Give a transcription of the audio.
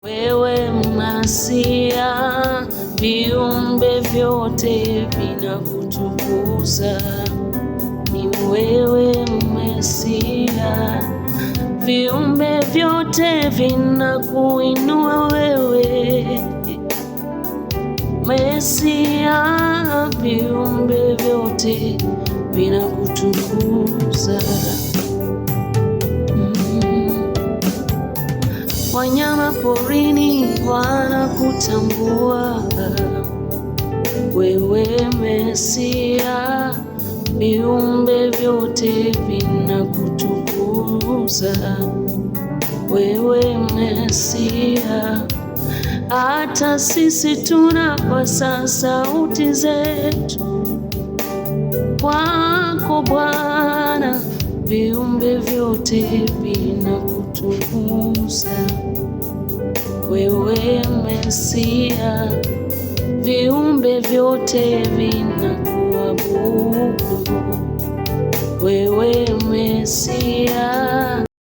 Wewe Masia, viumbe vyote vinakutukuza. Ni wewe Masia, viumbe vyote vinakuinua wewe. Masia, viumbe vyote vinakutukuza. Wanyama porini wanakutambua wewe Masia, viumbe vyote vinakutukuza wewe Masia. Hata sisi tunapasa sauti zetu kwako Bwana, viumbe vyote vinakutukuza wewe Masia, viumbe vyote vinakuabudu wewe Masia.